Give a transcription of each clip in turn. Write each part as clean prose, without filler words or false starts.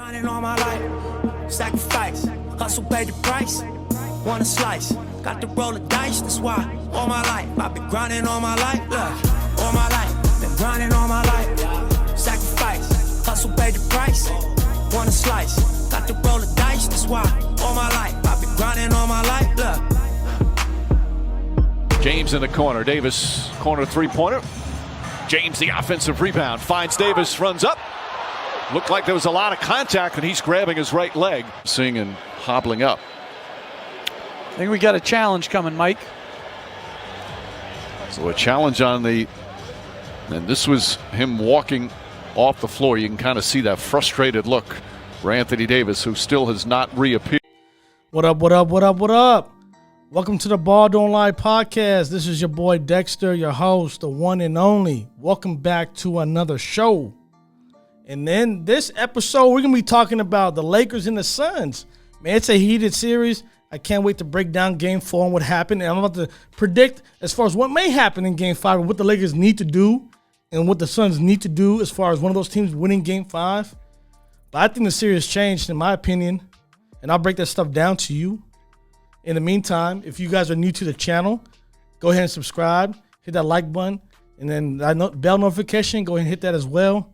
Grinding all my life, sacrifice, hustle paid the price, want a slice, got to roll the dice, that's why all my life, I've been grinding all my life, look, all my life, been grinding all my life, sacrifice, hustle paid the price, want a slice, got to roll the dice, that's why all my life, I've been grinding all my life, look. James in the corner, Davis, corner three-pointer, James the offensive rebound, finds Davis, runs up. Looked like there was a lot of contact, and he's grabbing his right leg. Seeing and hobbling up. I think we got a challenge coming, Mike. So a challenge on the, and this was him walking off the floor. You can kind of see that frustrated look for Anthony Davis, who still has not reappeared. What up, what up, what up, what up? Welcome to the Ball Don't Lie podcast. This is your boy Dexter, your host, the one and only. Welcome back to another show. And then this episode, we're going to be talking about the Lakers and the Suns. Man, it's a heated series. I can't wait to break down Game 4 and what happened. And I'm about to predict as far as what may happen in Game 5 and what the Lakers need to do and what the Suns need to do as far as one of those teams winning Game 5. But I think the series changed, in my opinion. And I'll break that stuff down to you. In the meantime, if you guys are new to the channel, go ahead and subscribe. Hit that like button. And then that bell notification, go ahead and hit that as well.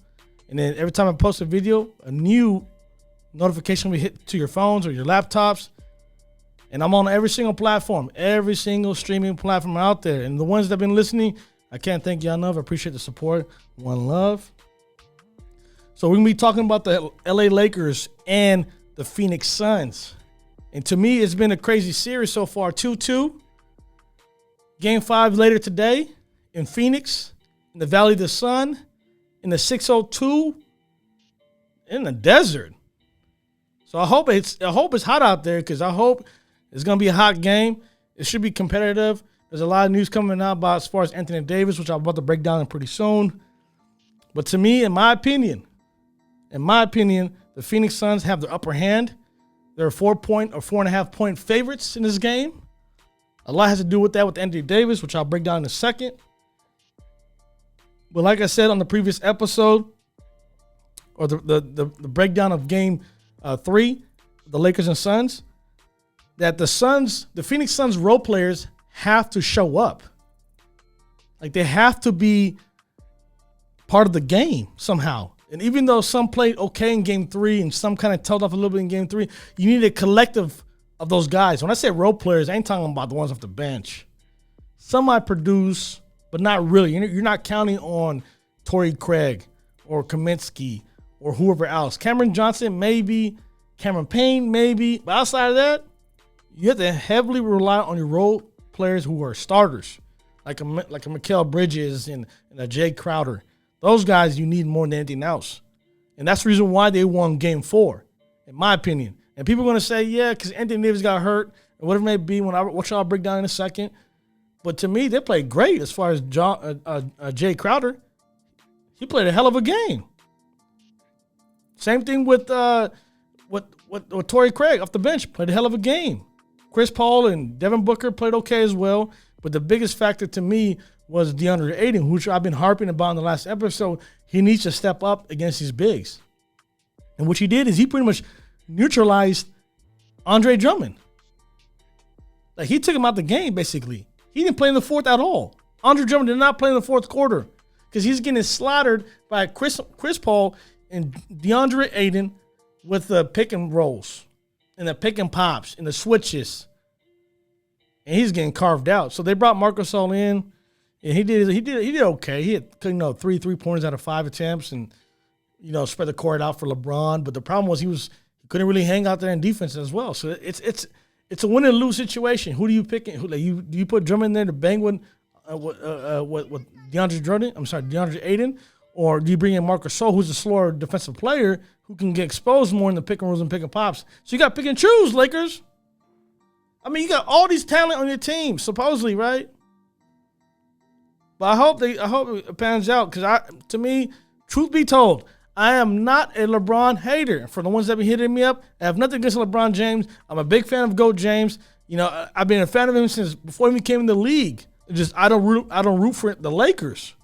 And then every time I post a video, a new notification will hit to your phones or your laptops. And I'm on every single platform, every single streaming platform out there. And the ones that have been listening, I can't thank y'all enough. I appreciate the support. One love. So we're going to be talking about the LA Lakers and the Phoenix Suns. And to me, it's been a crazy series so far. 2-2. Game 5 later today in Phoenix, in the Valley of the Sun. In the 602 in the desert. So I hope it's hot out there because I hope it's going to be a hot game. It should be competitive. There's a lot of news coming out about as far as Anthony Davis, which I'm about to break down pretty soon. But to me, in my opinion, the Phoenix Suns have the upper hand. They're 4-point or 4.5-point favorites in this game. A lot has to do with that with Anthony Davis, which I'll break down in a second. But like I said on the previous episode, or the breakdown of Game 3, the Lakers and Suns, that the Phoenix Suns role players have to show up. Like they have to be part of the game somehow. And even though some played okay in Game 3 and some kind of tailed off a little bit in Game 3, you need a collective of those guys. When I say role players, I ain't talking about the ones off the bench. Some might produce, but not really. You're not counting on Torrey Craig or Kaminsky or whoever else. Cameron Johnson, maybe. Cameron Payne, maybe. But outside of that, you have to heavily rely on your role players who are starters, like a Mikal Bridges and a Jay Crowder. Those guys you need more than anything else. And that's the reason why they won Game 4, in my opinion. And people are going to say, yeah, because Anthony Davis got hurt, or whatever it may be, which I'll break down in a second. But to me, they played great as far as Jay Crowder. He played a hell of a game. Same thing with Torrey Craig off the bench. Played a hell of a game. Chris Paul and Devin Booker played okay as well. But the biggest factor to me was DeAndre Ayton, which I've been harping about in the last episode. He needs to step up against these bigs. And what he did is he pretty much neutralized Andre Drummond. Like he took him out the game, basically. He didn't play in the fourth at all. Andre Drummond did not play in the fourth quarter because he's getting slaughtered by Chris Paul and DeAndre Ayton with the pick and rolls and the pick and pops and the switches. And he's getting carved out. So they brought Marc Gasol in, and he did okay. He had 3 3-pointers out of 5 attempts, and spread the court out for LeBron. But the problem was he couldn't really hang out there in defense as well. So it's a win and lose situation. Who do you pick? Do you put Drummond there to bang with DeAndre Ayton, or do you bring in Marc Gasol, who's a slower defensive player who can get exposed more in the pick and rolls and pick and pops? So you got to pick and choose, Lakers. I mean, you got all these talent on your team, supposedly, right? But I hope it pans out because to me, truth be told, I am not a LeBron hater. For the ones that have been hitting me up, I have nothing against LeBron James. I'm a big fan of GOAT James. I've been a fan of him since before he came in the league. I don't root for the Lakers.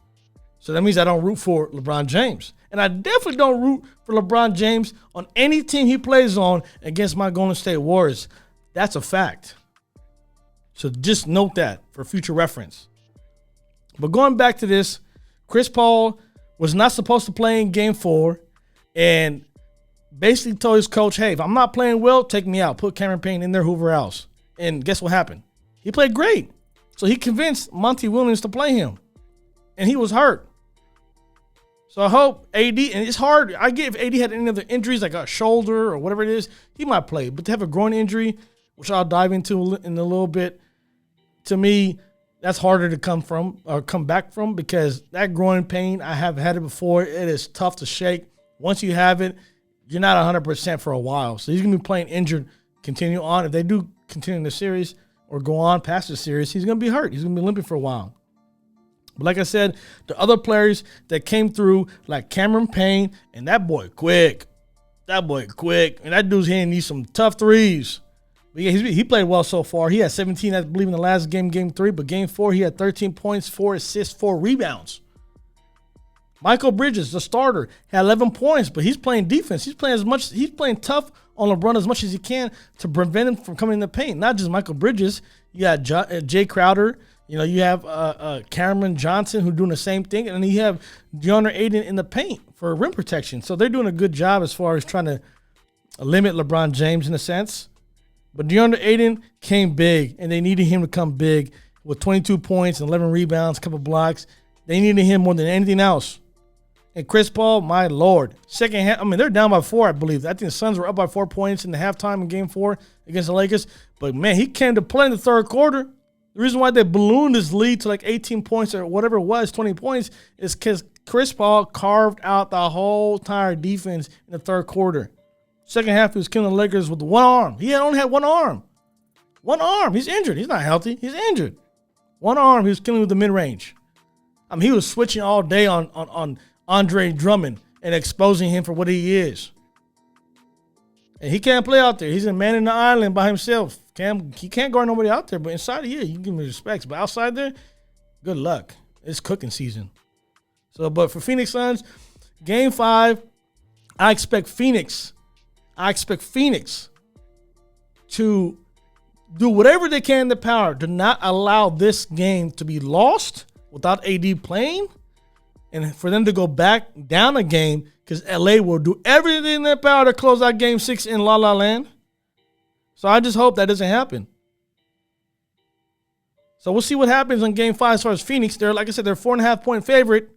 So that means I don't root for LeBron James. And I definitely don't root for LeBron James on any team he plays on against my Golden State Warriors. That's a fact. So just note that for future reference. But going back to this, Chris Paul was not supposed to play in Game 4 and basically told his coach, hey, if I'm not playing well, take me out. Put Cameron Payne in there, whoever else. And guess what happened? He played great. So he convinced Monty Williams to play him. And he was hurt. So I hope AD, and it's hard. I get if AD had any other injuries, like a shoulder or whatever it is, he might play. But to have a groin injury, which I'll dive into in a little bit, to me, that's harder to come back from because that groin pain, I have had it before. It is tough to shake. Once you have it, you're not 100% for a while. So he's going to be playing injured, continue on. If they do continue the series or go on past the series, he's going to be hurt. He's going to be limping for a while. But like I said, the other players that came through, like Cameron Payne, and that boy quick. And that dude's hitting these some tough threes. But yeah, he played well so far. He had 17, I believe, in the last game, Game 3. But Game 4, he had 13 points, 4 assists, 4 rebounds. Michael Bridges, the starter, had 11 points, but he's playing defense. He's playing tough on LeBron as much as he can to prevent him from coming in the paint. Not just Michael Bridges. You got Jay Crowder. You know, you have Cameron Johnson who's doing the same thing, and then you have DeAndre Ayton in the paint for rim protection. So they're doing a good job as far as trying to limit LeBron James in a sense. But DeAndre Ayton came big, and they needed him to come big with 22 points and 11 rebounds, a couple blocks. They needed him more than anything else. And Chris Paul, my Lord. Second half, I mean, they're down by 4, I believe. I think the Suns were up by 4 points in the halftime in Game 4 against the Lakers. But, man, he came to play in the third quarter. The reason why they ballooned this lead to like 18 points or whatever it was, 20 points, is because Chris Paul carved out the whole entire defense in the third quarter. Second half, he was killing the Lakers with one arm. He only had one arm. One arm. He's injured. He's not healthy. He's injured. One arm, he was killing with the mid-range. I mean, he was switching all day on Andre Drummond and exposing him for what he is. And he can't play out there. He's a man in the island by himself. He can't guard nobody out there. But inside of here, you can give him respects. But outside there, good luck. It's cooking season. So, but for Phoenix Suns, Game 5, I expect Phoenix to do whatever they can in their power to not allow this game to be lost without AD playing, and for them to go back down a game because LA will do everything in their power to close out Game 6 in La La Land. So I just hope that doesn't happen. So we'll see what happens on Game 5 as far as Phoenix. They're, like I said, they're 4.5-point favorite.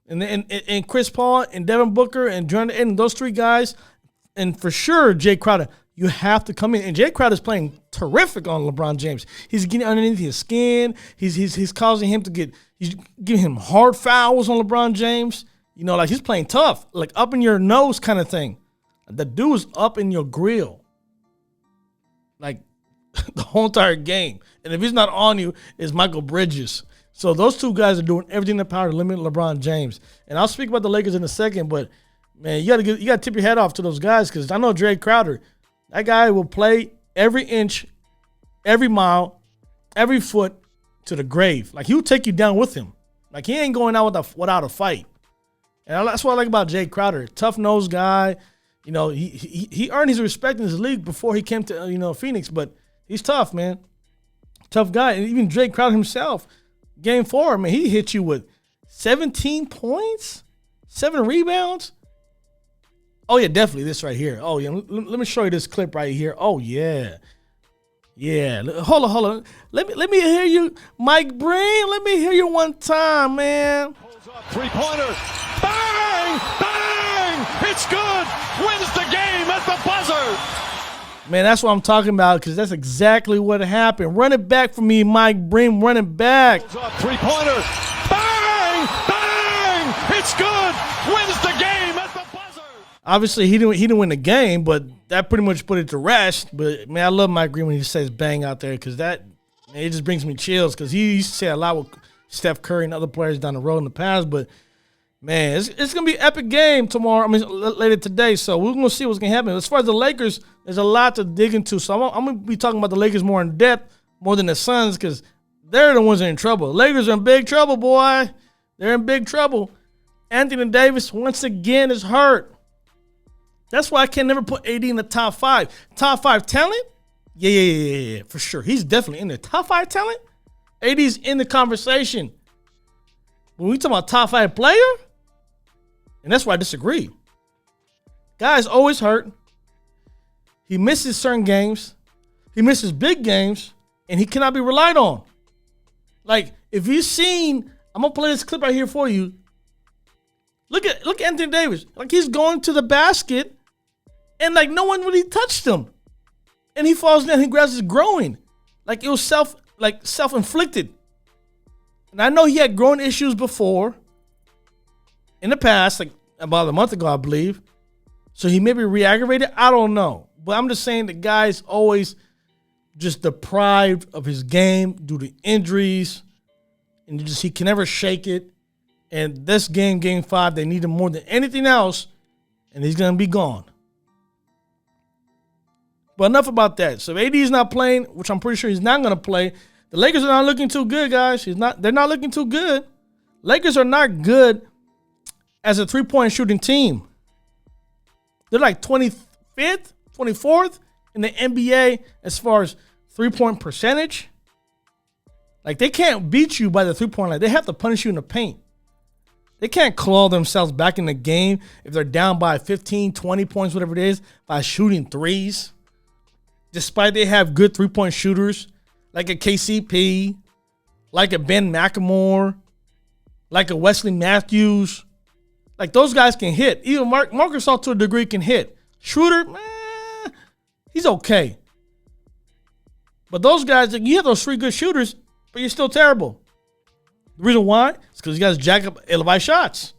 And Chris Paul and Devin Booker and Jordan and those three guys, and for sure Jay Crowder, you have to come in. And Jay Crowder is playing terrific on LeBron James. He's getting underneath his skin. He's causing him to he's giving him hard fouls on LeBron James. You know, like he's playing tough, like up in your nose kind of thing. The dude is up in your grill, like the whole entire game. And if he's not on you, it's Michael Bridges. So those two guys are doing everything in their power to limit LeBron James. And I'll speak about the Lakers in a second, but man, you gotta tip your head off to those guys because I know Jay Crowder. That guy will play every inch, every mile, every foot to the grave. Like, he'll take you down with him. Like, he ain't going out without a fight. And that's what I like about Jay Crowder. Tough-nosed guy. You know, he earned his respect in his league before he came to, Phoenix. But he's tough, man. Tough guy. And even Jay Crowder himself, Game 4, man, he hit you with 17 points, 7 rebounds. Oh, yeah, definitely this right here. Oh, yeah, let me show you this clip right here. Oh, yeah. Yeah. Hold on. Let me hear you, Mike Breen. Let me hear you one time, man. Pulls up, three-pointer. Bang! Bang! It's good. Wins the game at the buzzer. Man, that's what I'm talking about because that's exactly what happened. Run it back for me, Mike Breen. Run it back. Pulls up, three-pointer. Bang! Bang! It's good. Wins the game at the buzzer. Obviously, he didn't win the game, but that pretty much put it to rest. But, man, I love Mike Green when he says bang out there because it just brings me chills because he used to say a lot with Steph Curry and other players down the road in the past. But, man, it's going to be an epic game tomorrow. I mean, later today. So we're going to see what's going to happen. As far as the Lakers, there's a lot to dig into. So I'm going to be talking about the Lakers more in depth, more than the Suns because they're the ones that are in trouble. The Lakers are in big trouble, boy. They're in big trouble. Anthony Davis, once again, is hurt. That's why I can never put AD in the top 5. Top 5 talent? Yeah, for sure. He's definitely in the top 5 talent. AD's in the conversation. When we talk about top 5 player, and that's why I disagree. Guy's always hurt. He misses certain games. He misses big games, and he cannot be relied on. Like, if you've seen, I'm going to play this clip right here for you. Look at Anthony Davis. Like, he's going to the basket, and, like, no one really touched him. And he falls down. He grabs his groin. Like, it was self-inflicted. And I know he had groin issues before, in the past, like about a month ago, I believe. So he may be re-aggravated. I don't know. But I'm just saying the guy's always just deprived of his game due to injuries. And he can never shake it. And this game 5, they need him more than anything else. And he's going to be gone. But enough about that. So if AD is not playing, which I'm pretty sure he's not going to play, the Lakers are not looking too good, guys. They're not looking too good. Lakers are not good as a three-point shooting team. They're like 25th, 24th in the NBA as far as three-point percentage. Like, they can't beat you by the three-point line. They have to punish you in the paint. They can't claw themselves back in the game if they're down by 15, 20 points, whatever it is, by shooting threes. Despite they have good three-point shooters like a KCP, like a Ben McLemore, like a Wesley Matthews. Like, those guys can hit. Even Marc Gasol to a degree can hit. Schroeder, he's okay. But those guys, you have those 3 good shooters, but you're still terrible. The reason why is because you guys jack up ill-advised shots.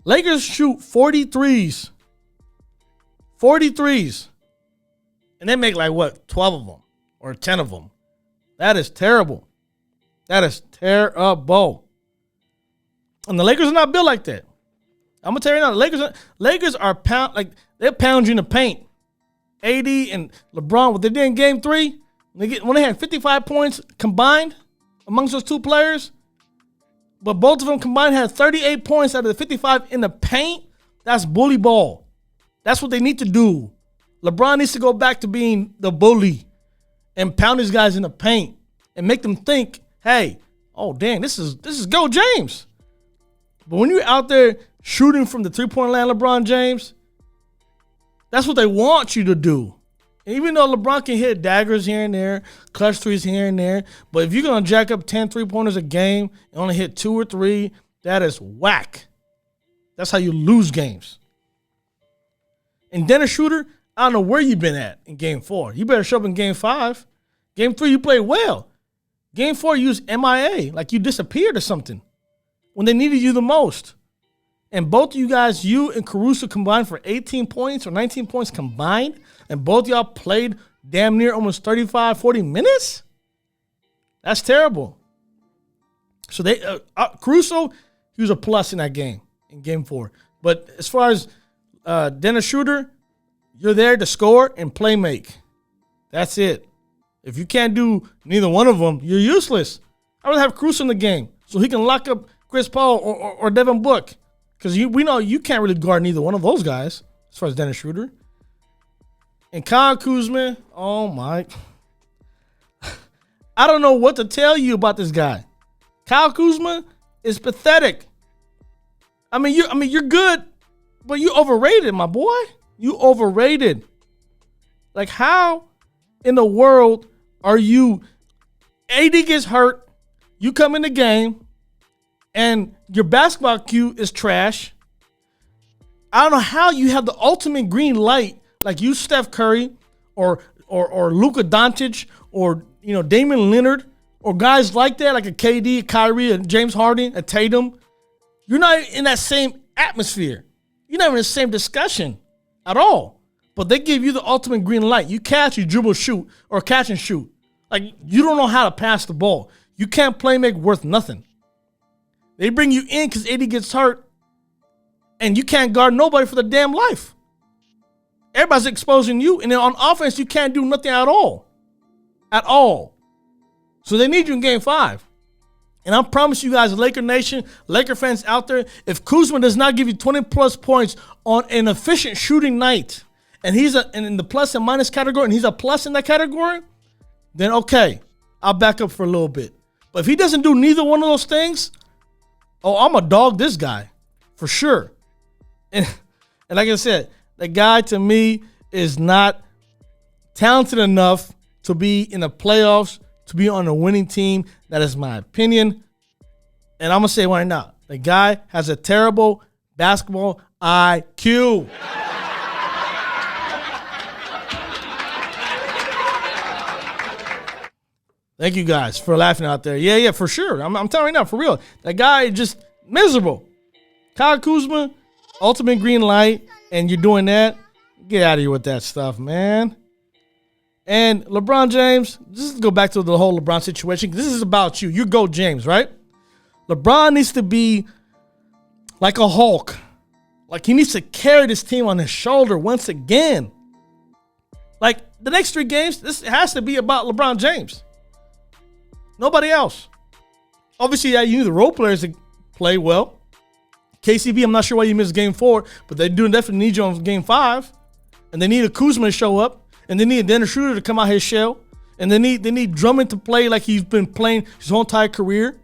Lakers shoot 43s. 43s. And they make 12 of them or 10 of them. That is terrible. That is terrible. And the Lakers are not built like that. I'm going to tell you now, the Lakers are they're pounding in the paint. AD and LeBron, what they did in game 3, when they had 55 points combined amongst those 2 players, but both of them combined had 38 points out of the 55 in the paint, that's bully ball. That's what they need to do. LeBron needs to go back to being the bully and pound these guys in the paint and make them think, hey, oh, dang, this is Go James. But when you're out there shooting from the three-point line, LeBron James, that's what they want you to do. And even though LeBron can hit daggers here and there, clutch threes here and there, but if you're going to jack up 10 three-pointers a game and only hit 2 or 3, that is whack. That's how you lose games. And Dennis Schroeder, I don't know where you've been at in game 4. You better show up in game 5. Game 3, you played well. Game 4, you was MIA, like you disappeared or something when they needed you the most. And both of you guys, you and Caruso combined for 18 points or 19 points combined, and both y'all played damn near almost 35, 40 minutes? That's terrible. So Caruso, he was a plus in that game, in game 4. But as far as Dennis Schroeder, you're there to score and play make. That's it. If you can't do neither one of them, you're useless. I would have Caruso in the game so he can lock up Chris Paul or Devin Book. Because we know you can't really guard neither one of those guys as far as Dennis Schroeder. And Kyle Kuzma, oh my. I don't know what to tell you about this guy. Kyle Kuzma is pathetic. I mean, you're good, but you overrated, my boy. You overrated. Like, how in the world are you? AD gets hurt. You come in the game, and your basketball IQ is trash. I don't know how you have the ultimate green light, like you, Steph Curry, or Luka Doncic, or Damian Lillard, or guys like that, like a KD, a Kyrie, a James Harden, a Tatum. You're not in that same atmosphere. You're not in the same discussion at all. But they give you the ultimate green light. You catch, you dribble, shoot, or catch and shoot. Like, you don't know how to pass the ball. You can't play make worth nothing. They bring you in because AD gets hurt, and you can't guard nobody for the damn life. Everybody's exposing you, and then on offense, you can't do nothing at all. At all. So they need you in game 5. And I promise you guys, Laker Nation, Laker fans out there, if Kuzma does not give you 20-plus points on an efficient shooting night, and he's in the plus and minus category, and he's a plus in that category, then okay, I'll back up for a little bit. But if he doesn't do neither one of those things, I'm going to dog this guy for sure. And like I said, the guy to me is not talented enough to be in the playoffs, to be on a winning team. That is my opinion. And I'm going to say right now, the guy has a terrible basketball IQ. Thank you guys for laughing out there. Yeah, for sure. I'm telling you right now, for real. That guy is just miserable. Kyle Kuzma, ultimate green light, and you're doing that. Get out of here with that stuff, man. And LeBron James, just to go back to the whole LeBron situation. This is about you. You go James, right? LeBron needs to be like a Hulk. Like he needs to carry this team on his shoulder once again. Like the next 3 games, this has to be about LeBron James. Nobody else. Obviously, yeah, you need the role players to play well. KCP, I'm not sure why you missed game 4, but they do definitely need you on game 5. And they need a Kuzma to show up. And they need a Dennis Schroeder to come out his shell. And they need Drummond to play like he's been playing his whole entire career.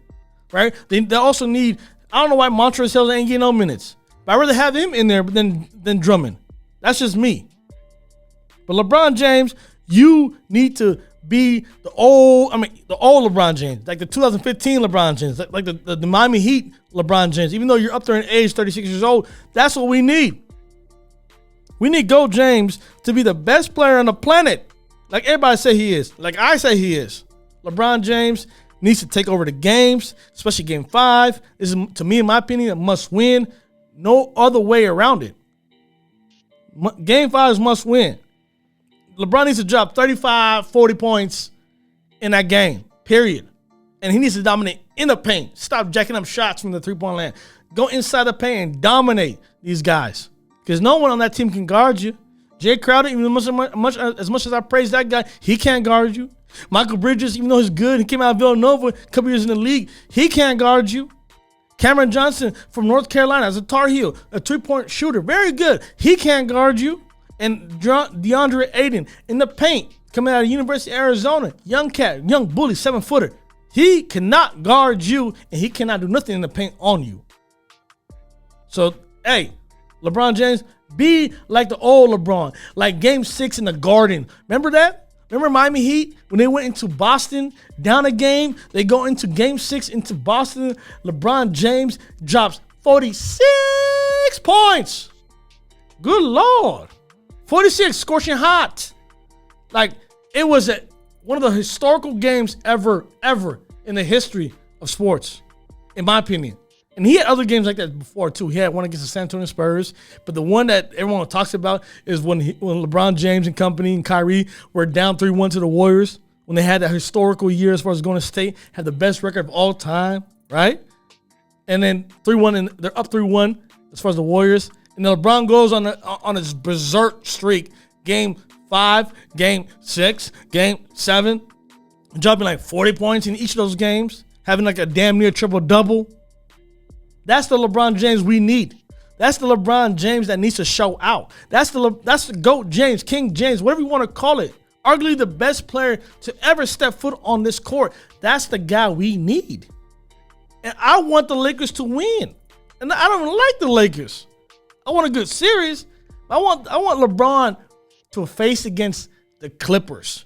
Right? They also need, I don't know why Montrezl Harrell ain't getting no minutes. But I'd rather have him in there than Drummond. That's just me. But LeBron James, you need to be the old LeBron James, like the 2015 LeBron James, like the Miami Heat LeBron James. Even though you're up there in age, 36 years old, that's what we need. We need Go James to be the best player on the planet, like everybody say he is, like I say he is. LeBron James needs to take over the games, especially Game 5. This is, to me, in my opinion, a must win. No other way around it. Game 5 is must win. LeBron needs to drop 35, 40 points in that game, period. And he needs to dominate in the paint. Stop jacking up shots from the three-point line. Go inside the paint and dominate these guys. Because no one on that team can guard you. Jay Crowder, even as much as I praise that guy, he can't guard you. Michael Bridges, even though he's good, he came out of Villanova a couple years in the league, he can't guard you. Cameron Johnson from North Carolina as a Tar Heel, a three-point shooter, very good. He can't guard you. And DeAndre Ayton in the paint, coming out of University of Arizona, young cat, young bully, 7-footer. He cannot guard you, and he cannot do nothing in the paint on you. So, hey, LeBron James, be like the old LeBron, like Game 6 in the Garden. Remember that? Remember Miami Heat when they went into Boston, down a game? They go into Game 6 into Boston. LeBron James drops 46 points. Good Lord. 46, scorching hot. Like, it was one of the historical games ever in the history of sports, in my opinion. And he had other games like that before, too. He had one against the San Antonio Spurs. But the one that everyone talks about is when LeBron James and company and Kyrie were down 3-1 to the Warriors, when they had that historical year as far as going to state, had the best record of all time, right? And then 3-1, and they're up 3-1 as far as the Warriors. And then LeBron goes on his berserk streak. Game 5, Game 6, Game 7, dropping like 40 points in each of those games, having like a damn near triple-double. That's the LeBron James we need. That's the LeBron James that needs to show out. That's the GOAT James, King James, whatever you want to call it. Arguably the best player to ever step foot on this court. That's the guy we need. And I want the Lakers to win. And I don't like the Lakers. I want a good series. I want LeBron to face against the Clippers.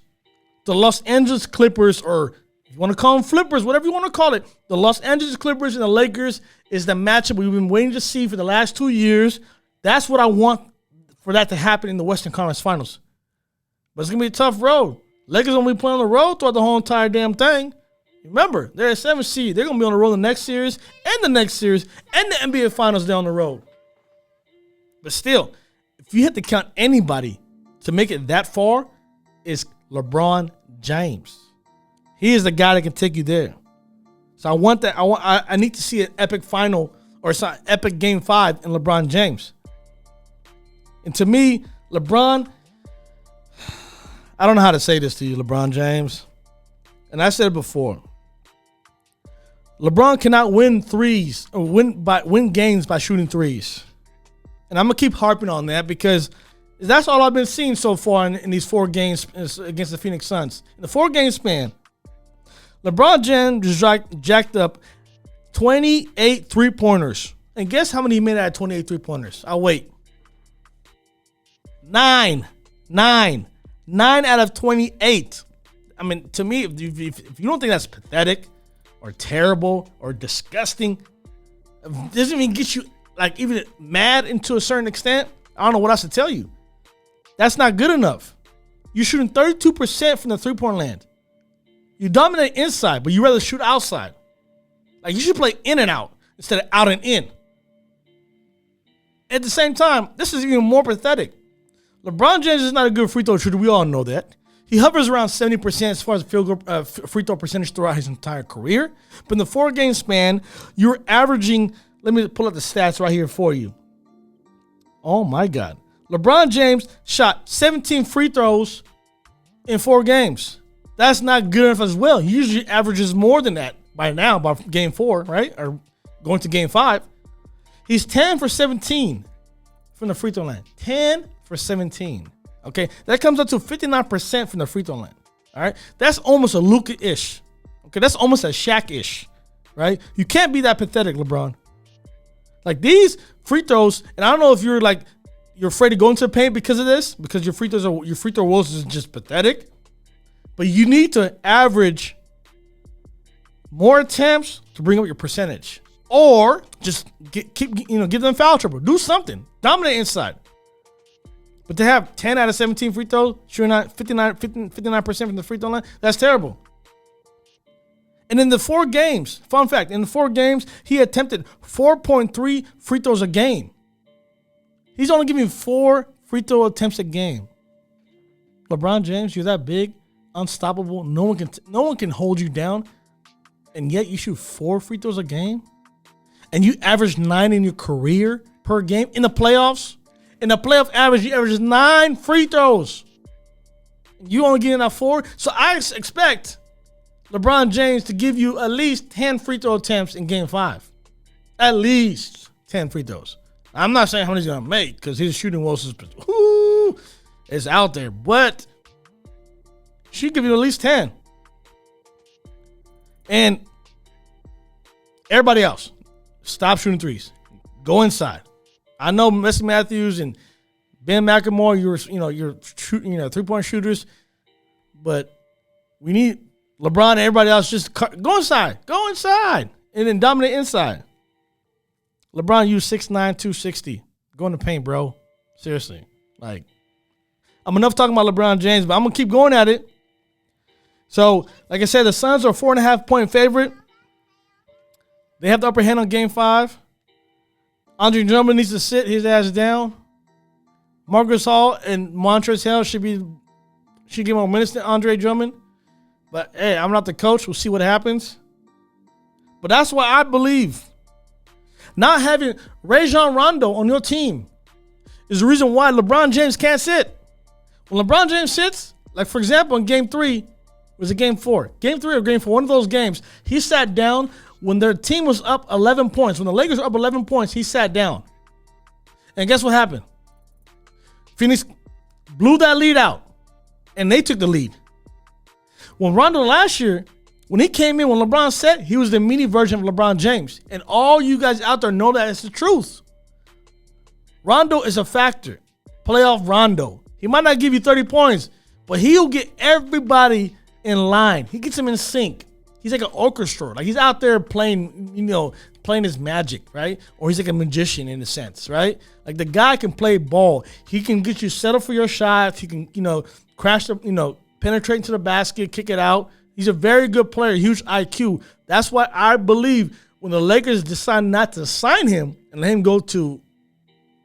The Los Angeles Clippers, or if you want to call them flippers, whatever you want to call it. The Los Angeles Clippers and the Lakers is the matchup we've been waiting to see for the last 2 years. That's what I want for that to happen in the Western Conference Finals. But it's going to be a tough road. Lakers going to be playing on the road throughout the whole entire damn thing. Remember, they're a 7th seed. They're going to be on the road the next series and the next series and the NBA Finals down the road. But still, if you had to count anybody to make it that far, it's LeBron James. He is the guy that can take you there. So I want that. I need to see an epic final or some epic Game 5 in LeBron James. And to me, LeBron, I don't know how to say this to you, LeBron James. And I said it before. LeBron cannot win threes or win games by shooting threes. And I'm going to keep harping on that because that's all I've been seeing so far in these 4 games against the Phoenix Suns. In the 4-game span, LeBron James just jacked up 28 three-pointers. And guess how many he made out of 28 three-pointers? I'll wait. 9 out of 28. I mean, to me, if you don't think that's pathetic or terrible or disgusting, it doesn't even get you like even mad into a certain extent. I don't know what else to tell you. That's not good enough. You're shooting 32% from the three-point land. You dominate inside, but you rather shoot outside. Like you should play in and out instead of out and in. At the same time, this is even more pathetic. LeBron James is not a good free throw shooter. We all know that. He hovers around 70% as far as free throw percentage throughout his entire career. But in the 4-game span, you're averaging, let me pull up the stats right here for you. Oh my God. LeBron James shot 17 free throws in 4 games. That's not good enough as well. He usually averages more than that by now, by game 4, right? Or going to game 5. He's 10 for 17 from the free throw line. 10 for 17. Okay, that comes up to 59% from the free throw line. All right, that's almost a Luka-ish. Okay, that's almost a Shaq-ish, right? You can't be that pathetic, LeBron. Like these free throws, and I don't know if you're afraid to go into the paint because of this, because your free throw woes is just pathetic. But you need to average more attempts to bring up your percentage, or just give them foul trouble. Do something. Dominate inside. But to have 10 out of 17 free throws, shooting out 59% from the free throw line, that's terrible. And in the 4 games, fun fact, in the 4 games, he attempted 4.3 free throws a game. He's only giving 4 free throw attempts a game. LeBron James, you're that big, unstoppable. No one can hold you down, and yet you shoot 4 free throws a game, and you average 9 in your career per game in the playoffs. In the playoff average, you average 9 free throws. You only getting that 4. So I expect LeBron James to give you at least 10 free throw attempts in game 5. At least 10 free throws. I'm not saying how many he's going to make because his shooting woes is out there. But she give you at least 10. And everybody else, stop shooting threes. Go inside. I know Messi Matthews and Ben McLemore, you're shooting, 3-point shooters, but we need LeBron and everybody else just go inside, and then dominate inside. LeBron, you 6'9", 260. Go in the paint, bro. Seriously, I'm enough talking about LeBron James, but I'm gonna keep going at it. So, like I said, the Suns are a 4.5-point favorite. They have the upper hand on Game 5. Andre Drummond needs to sit his ass down. Marcus Hall and Montrezl Harrell should give more minutes than Andre Drummond. But hey, I'm not the coach. We'll see what happens. But that's why I believe not having Rajon Rondo on your team is the reason why LeBron James can't sit. When LeBron James sits, like for example, in Game 3, was it Game 4? Game 3 or Game 4, one of those games, he sat down when their team was up 11 points. When the Lakers were up 11 points, he sat down. And guess what happened? Phoenix blew that lead out, and they took the lead. When Rondo last year, when he came in, when LeBron said, he was the mini version of LeBron James. And all you guys out there know that it's the truth. Rondo is a factor. Playoff Rondo. He might not give you 30 points, but he'll get everybody in line. He gets them in sync. He's like an orchestra. Like he's out there playing, playing his magic, right? Or he's like a magician in a sense, right? Like the guy can play ball. He can get you settled for your shots. He can, crash the, penetrate into the basket, kick it out. He's a very good player, huge IQ. That's why I believe when the Lakers decide not to sign him and let him go to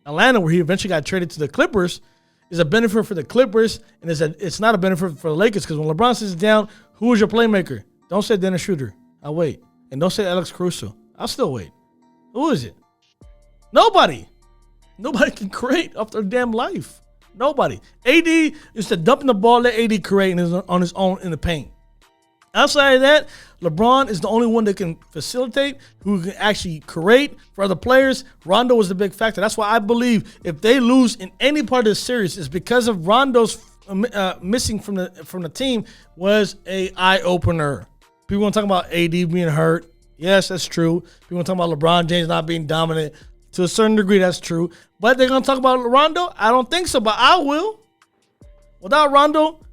Atlanta, where he eventually got traded to the Clippers, is a benefit for the Clippers, and it's not a benefit for the Lakers because when LeBron sits down, who is your playmaker? Don't say Dennis Schroeder. I'll wait. And don't say Alex Caruso. I'll still wait. Who is it? Nobody. Nobody can create off their damn life. Nobody. AD is to dumping the ball, let AD create on his own in the paint. Outside of that, LeBron is the only one that can facilitate, who can actually create for other players. Rondo was the big factor. That's why I believe if they lose in any part of the series, it's because of Rondo's missing from the team was a eye opener. People want to talk about AD being hurt. Yes, that's true. People want to talk about LeBron James not being dominant. To a certain degree, that's true. But they're going to talk about Rondo? I don't think so, but I will. Without Rondo,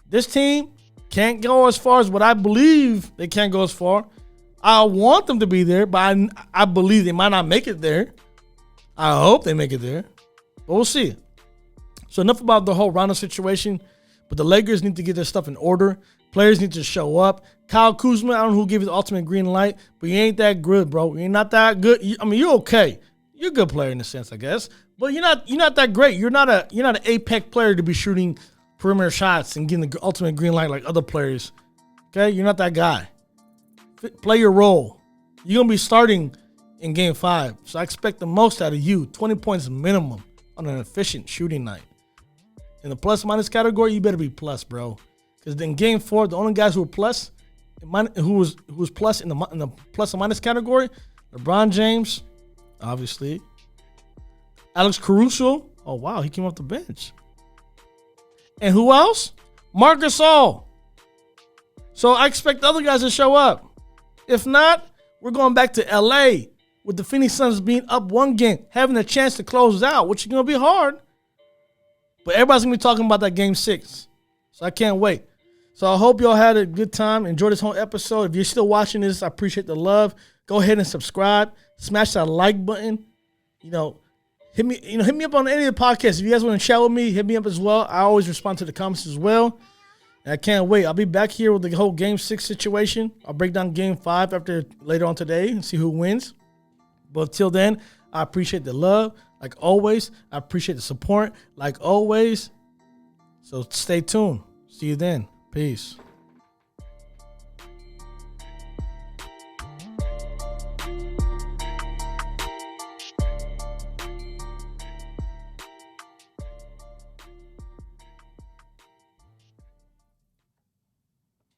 this team can't go as far as what I believe they can't go as far. I want them to be there, but I believe they might not make it there. I hope they make it there, but we'll see. So enough about the whole Rondo situation, but the Lakers need to get their stuff in order. Players need to show up. Kyle Kuzma, I don't know who gave you the ultimate green light, but you ain't that good, bro. You're not that good. You're okay. You're a good player in a sense, I guess, but you're not that great. You're not an apex player to be shooting perimeter shots and getting the ultimate green light like other players. Okay, you're not that guy. Play your role. You're going to be starting in Game 5, so I expect the most out of you. 20 points minimum on an efficient shooting night. In the plus-minus category, you better be plus, bro. Because in Game 4, the only guys who were plus, who was plus in the plus and minus category, LeBron James, obviously. Alex Caruso. Oh, wow, he came off the bench. And who else? Marc Gasol. So I expect the other guys to show up. If not, we're going back to LA with the Phoenix Suns being up one game, having a chance to close out, which is going to be hard. But everybody's going to be talking about that Game 6. So I can't wait. So I hope y'all had a good time. Enjoy this whole episode. If you're still watching this, I appreciate the love. Go ahead and subscribe. Smash that like button. Hit me up on any of the podcasts. If you guys want to chat with me, hit me up as well. I always respond to the comments as well. And I can't wait. I'll be back here with the whole Game 6 situation. I'll break down Game 5 later on today and see who wins. But till then, I appreciate the love, like always. I appreciate the support, like always. So stay tuned. See you then. Peace.